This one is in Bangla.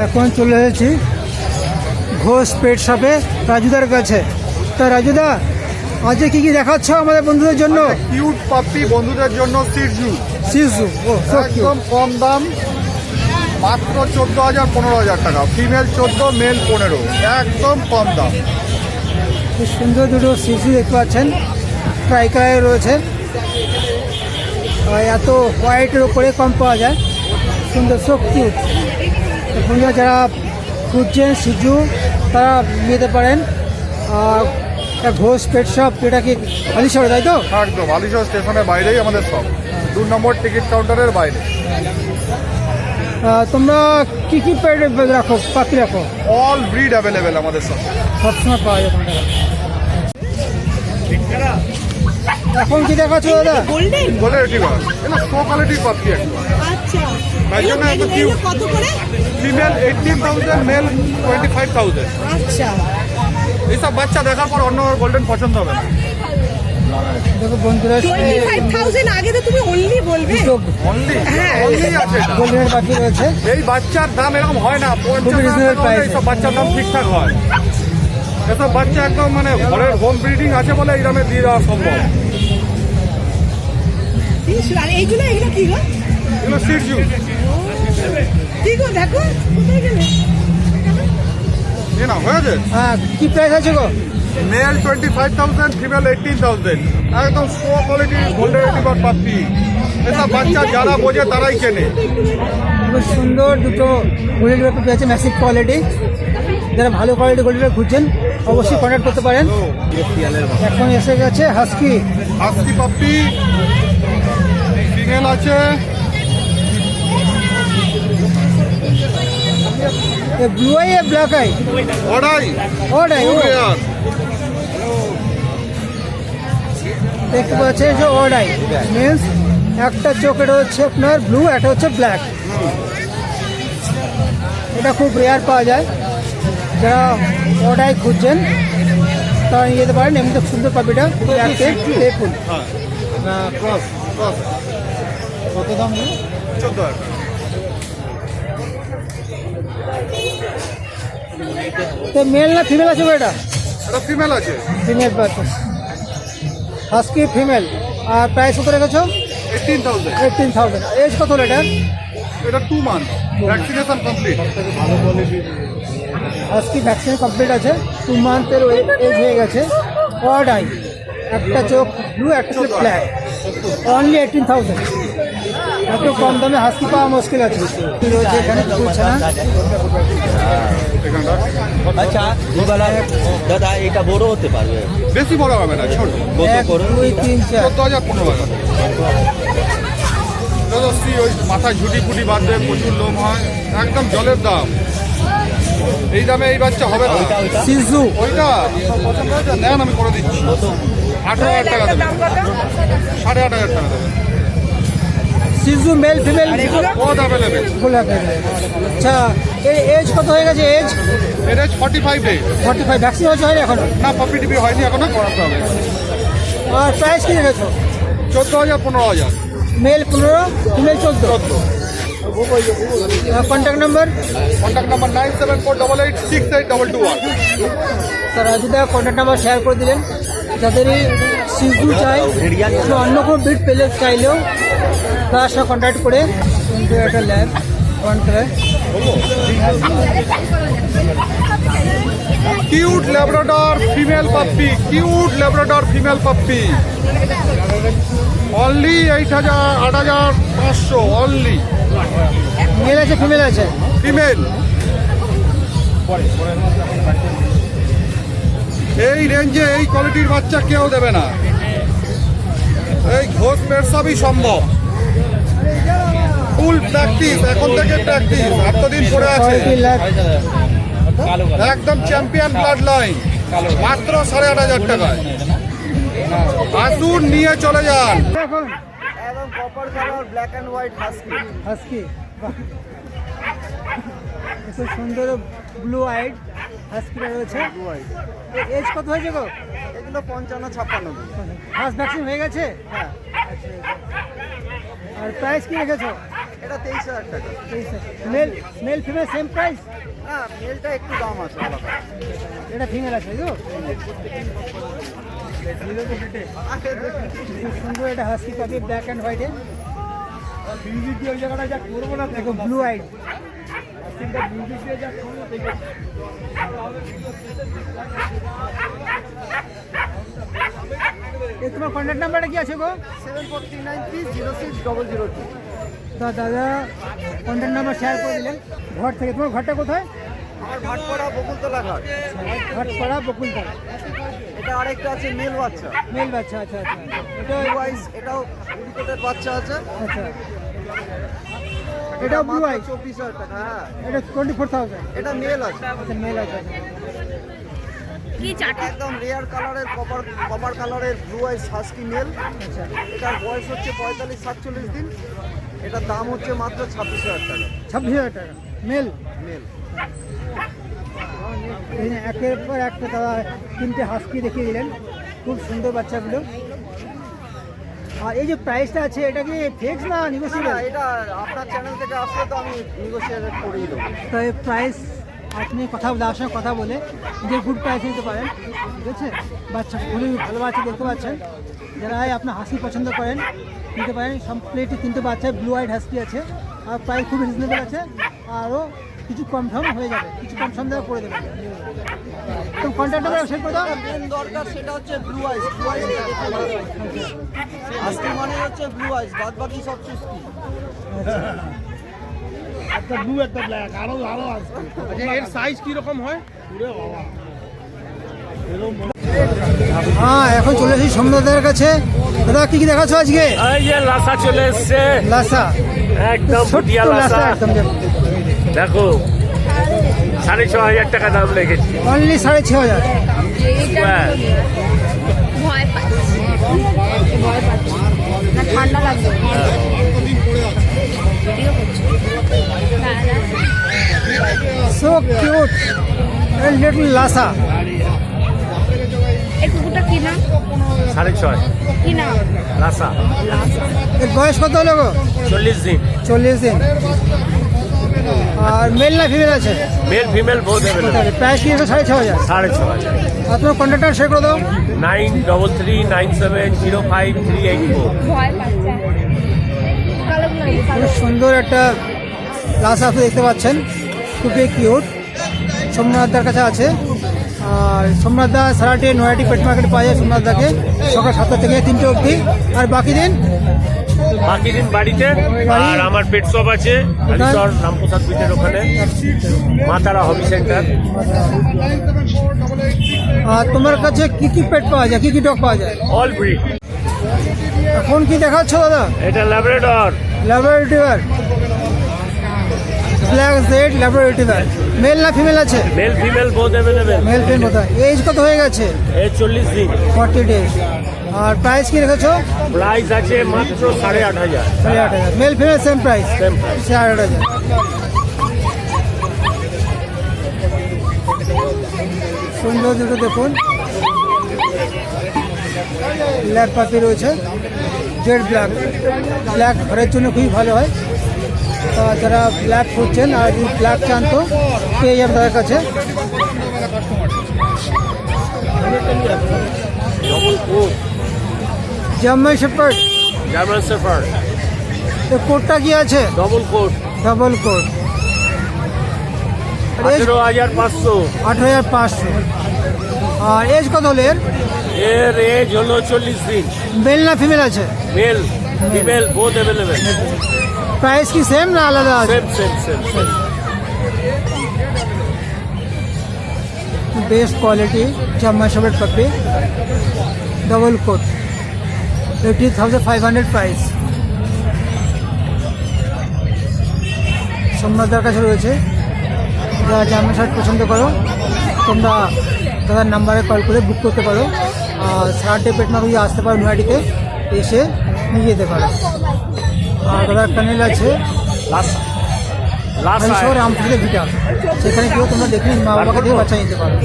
এখন চলে এসেছি ঘোষ পেট শপে রাজুদার কাছে। তা রাজুদা, আজকে কি কি দেখাচ্ছ আমাদের বন্ধুদের জন্য? কিউট পাপ্পি বন্ধুদের জন্য সিজু সিজু, ও একদম কম দাম, মাত্র 14,000 15,000 টাকা। ফিমেল 14, মেল 15, একদম কম দাম। খুব সুন্দর দুটো সিজু দেখতে পাচ্ছেন, ট্রাই কালারে রয়েছে। আর এত হোয়াইটের ওপরে কম পাওয়া যায়, সুন্দর সব কিউট। বন্ধুরা যারা খুঁজছেন সিজু তারা নিতে পারেন। আর ঘোষ পেট শপ, এটা কি হালিশহরে, তাই তো? একদম হালিশহর স্টেশনের বাইরেই আমাদের সব, 2 নম্বর টিকিট কাউন্টারের বাইরে। তোমরা কি কি পেট রাখো, পাখি রাখো? অল ব্রিড অ্যাভেলেবেল আমাদের সব, সবসময় পাওয়া যায় তোমরা। এখন কি দেখাচ্ছ দাদা? গোল্ডেন। বলে রিট্রিভার, এটা শো কোয়ালিটির পাপ্পি একদম। আচ্ছা, তাই জন্য এত কিউট। কত করে? Female 18,000, male 25,000। আচ্ছা, এইসব বাচ্চা দেখার পর অন্য গোল্ডেন পছন্দ হবে না। দেখো বন্ধুরা, 25,000 আগে তো তুমি অনলি বলবে। অনলি হ্যাঁ। অনলি আছে এটা। গোল্ডেনের পাখি রয়েছে। এই বাচ্চার দাম এরকম হয় না, 50,000 reasonable টাকা হলে price। এইসব বাচ্চার দাম ঠিকঠাক হয়। এসব বাচ্চা একদম মানে ঘরের হোম ব্রিডিং আছে বলে এই দামে দিয়ে দেওয়া সম্ভব। আর এইগুলো এগুলো কি গো? এগুলো সিজু। কি গো দেখো, কোথায় গেলে? এ না হয়েছে। হ্যাঁ, কি প্রাইস আছে গো? Mail 25,000, female 18,000। একদম শো কোয়ালিটির গোল্ডেন রিট্রিভার পাপ্পি। এসব বাচ্চা যারা বোঝে তারাই কেনে। খুব সুন্দর দুটো গোল্ডেন পেপার পেয়েছে, ম্যাসিভ কোয়ালিটি। যারা ভালো কোয়ালিটি গোল্ডেন খুঁজছেন অবশ্যই কন্ট্যাক্ট করতে পারেন। এখন এসে গেছে হাস্কি। হাস্কি পাপ্পি ফিমেল আছে। ব্লু আই, ব্ল্যাক আই, অর্ডাই ওটাই রেয়ার। দেখতে পাচ্ছেন যে ওটাই মিন্স একটা চোখ, এটা হচ্ছে আপনার ব্লু, একটা হচ্ছে ব্ল্যাক। এটা খুব রেয়ার পাওয়া যায়। যারা ওটাই খুঁজছেন তারা নিয়ে যেতে পারেন। এমনিতে সুন্দর পাবিটা, দেখুন। ক্রস ক্রস কত দাম? 14,000। তো মেল না ফিমেল আছে গো? এটা এটা ফিমেল আছে। ফিমেল পাচ্ছে, হাস্কি ফিমেল। আর প্রাইস কত রেখেছো? 18,000। 18,000। এজ কত হলো এটা? এটা 2 month, vaccination complete. Husky vaccine complete আছে, 2 মান্থের এজ হয়ে গেছে। অড আই, একটা চোখ ব্লু, একটা চোখ ব্ল্যাক। অনলি 18,000। একটু কম দামে হাস্কি পাওয়া মুশকিল আছে। কি রয়েছে এখানে বুঝছে না। আচ্ছা দুবেলা দাদা এটা বড় হতে পারবে, বেশি বড় হবে না, ছোট। কত 1 করে? 2 3 4। 14,000 15,000। যদস্তি ওই মাথায় ঝুটি ফুটি বাঁধবে, প্রচুর লোম হয়, একদম জলের দাম। এই দামে এই বাচ্চা হবে না। ওইটা ওইটা সিজু ওইটা পছন্দ হয়েছে নেন, আমি করে দিচ্ছি। 18,000 টাকা দেবেন, 8,500 টাকা দেবেন। সিজু মেল ফিমেল বহুত অ্যাভেলেবেল। আচ্ছা, এই এজ কত হয়ে গেছে? এজ এটা 45 ডে। 45। ভ্যাকসিন হচ্ছে হয়নি এখনো? না, পাপি টিপি হয়নি এখনো, করাতে হবে। আর প্রাইস কি রেখেছো? 14,000 15,000। Male 15, female 14। Contact number? Contact number 9748868221। Sir রাজুদা কন্ট্যাক্ট নাম্বার শেয়ার করে দিলেন। যাদেরই সিজু চাই, অন্য কোনো ব্রিড পেলে চাইলেও তার সাথে কন্ট্যাক্ট করে কিন্তু একটা lab contract. Cute labrador female puppy, cute labrador female puppy. Only 8,500 only. Male আছে ফিমেল আছে? ফিমেল। এই রেঞ্জে এই কোয়ালিটির বাচ্চা কেউ দেবে না। এই ঘোষ পেট সবই সম্ভব। ফুল প্র্যাকটিস, এখন থেকে প্র্যাকটিস, এতদিন পরে আছে। একদম চ্যাম্পিয়ন ব্লাড লাইন, মাত্র 8,500 টাকায়। আসুন নিয়ে চলে যান। এখন একদম copper colour black and white husky. Husky, খুব সুন্দর ব্লু আইড হাস্কিটা রয়েছে। এজ কত হয়েছে গো? এগুলো 55 56। ফার্স্ট ভ্যাকসিন হয়ে গেছে? হ্যাঁ, আর প্রাইস কি রেখেছো? এটা 23,000 টাকা। Male male female same price? হ্যাঁ, মেলটা একটু দাম আছে আলাদা। এটা ফিমেল আছে তো? খুব সুন্দর এটা হাস্কি পাখি, ব্ল্যাক অ্যান্ড হোয়াইটে। দেখো ব্লু আইড। তোমার কন্ট্যাক্ট নাম্বারটা কি আছে গো? 7439306002। তা দাদা কন্ট্যাক্ট নাম্বার শেয়ার করে দিলেন ঘর থেকে। তোমার ঘরটা কোথায়? আমার ভাটপাড়া বকুলতলা ঘাট। ঘাটপাড়া বকুলতলা। এটা আরেকটা আছে মেল বাচ্চা, মেল বাচ্চা, আচ্ছা আচ্ছা। এটা ব্লু আইস, এটাও উইকেটের বাচ্চা আছে। আচ্ছা, এটাও ব্লু আইস। 24,000 টাকা। হ্যাঁ, এটা 24,000। এটা মেল আছে। আচ্ছা, মেল আছে। একদম রেয়ার কালারের কপার কালারের ব্লু আইস হাস্কি মেল। আচ্ছা, এটার বয়স হচ্ছে 45-47 দিন। এটার দাম হচ্ছে মাত্র 26,000 টাকা 26,000 টাকা মেল। মেল। এই যে একের পর একটা দাদা 3টে হাস্কি দেখিয়ে দিলেন, খুব সুন্দর বাচ্চাগুলো। আর এই যে প্রাইসটা আছে এটা কি ফিক্স না না, নেগোসিয়েবল? এটা আপনার চ্যানেল থেকে আসলে তো আমি নেগোসিয়েট করেই দেবো। তো এই প্রাইস আপনি কথা তার সঙ্গে কথা বলে যে গুড প্রাইস নিতে পারেন, ঠিক আছে? বাচ্চা খুবই ভালো বাচ্চা দেখতে পাচ্ছেন। যারা আপনার হাসি পছন্দ করেন নিতে পারেন। কমপ্লিটলি 3টে বাচ্চা ব্লু আইড হাস্কি আছে। আর প্রাইস খুব রিজনেবল আছে। আরও কিছু কম সম হয়ে যাবে, কিছু কম সম দেওয়া করে দেবেন। তো কন্ট্যাক্ট নাম্বার শেয়ার করে দাও। মেন দরকার সেটা হচ্ছে ব্লু আইস। ব্লু আইস হাস্কি মানে হচ্ছে ব্লু আইস, বাদ বাকি সব চুস্কি। একটা ব্লু একটা ব্ল্যাক, আরো আছে। আচ্ছা, এর সাইজ কি রকম হয়? হ্যাঁ, এখন চলে এসেছি সোমনাথের কাছে। দাদা কি কি দেখাচ্ছ আজকে? এই যে লাসা চলে এসছে, লাসা, একদম ছোট্ট ফুটিয়া লাসা লাসা। একদম। দেখো 6,500 টাকা দাম লেগেছে। অনলি 6,500। ব্যাস। ভয় পাচ্ছি, ভয় পাচ্ছি না, ঠান্ডা লাগবে। So cute little Lhasa. এই কুকুরটা কি নাম? 6,500 কি নাম? লাসা। এর বয়স কত হলো গো? 40 দিন। 40 দিন। আর মেল না ফিমেল আছে? Male female both available. Price কি আছে? 6,500। 6,500। আর তোমার কন্ট্যাক্টার শেয়ার করে দাও। 9339705384। ভয় পাচ্ছে। খুব সুন্দর একটা লাসা আপনি দেখতে পাচ্ছেন, খুবই কিউট। সোমনাথদার কাছে আছে। আর সোমনাথদা সারাটে নয়াটি পেট মার্কেট পাওয়া যায় সোমনাথদাকে, সকাল 7টা থেকে 3টে অবধি। আর বাকি দিন বাড়িতে। আর আমার পেট শপ আছে হরিশর রামপ্রসাদ বিটের ওখানে, মাতারা হবি সেন্টার। আর তোমার কাছে কি কি পেট পাওয়া যায়, কি কি ডগ পাওয়া যায়? All breed. এখন কি দেখাচ্ছ দাদা? এটা ল্যাব্রাডর। ল্যাবরেটরিভার, ব্ল্যাক জেড ল্যাবরেটরিভার। মেল না ফিমেল আছে? Male female both available. Male female কোথায়? এজ কত হয়ে গেছে? এই 40 দিন। 40 ডেজ। আর প্রাইস কি রেখেছো? প্রাইস আছে মাত্র 8,500। 8,500। Male female same price? Same price. 8,500। সুন্দর দুটো দেখুন, ব্ল্যাক পাপি রয়েছে, জেড ব্ল্যাক। ব্ল্যাক ঘরের জন্য খুবই ভালো হয়। তা যারা ব্ল্যাক খুঁজছেন আর যদি ব্ল্যাক চান তো পেয়ে যাবেন তাদের কাছে। German shepherd, German shepherd. এর কোটটা কি আছে? Double coat. Double coat. 18,500। 8,500। আর এজ কত হলো এর? এর এজ হলো 40 দিন। মেল না ফিমেল আছে? Male female both available. Price কি সেম না আলাদা আছে? Same. Best quality German shepherd পাপি, ডাবল কোট, 80,500 প্রাইস। সোমনাথদার কাছে রয়েছে। যারা জার্মান শেপার্ড পছন্দ করো তোমরা দাদার নাম্বারে কল করে বুক করতে পারো। আর সারাটে পেট মার্কেটে আসতে পারো, নয়াটিতে এসে নিয়ে যেতে পারো। আর দাদার প্যানেল আছে লাসা। রামপুরের ভিটা, সেখানে গিয়েও তোমরা দেখে মা বাবাকে দিয়ে বাচ্চা নিতে পারো।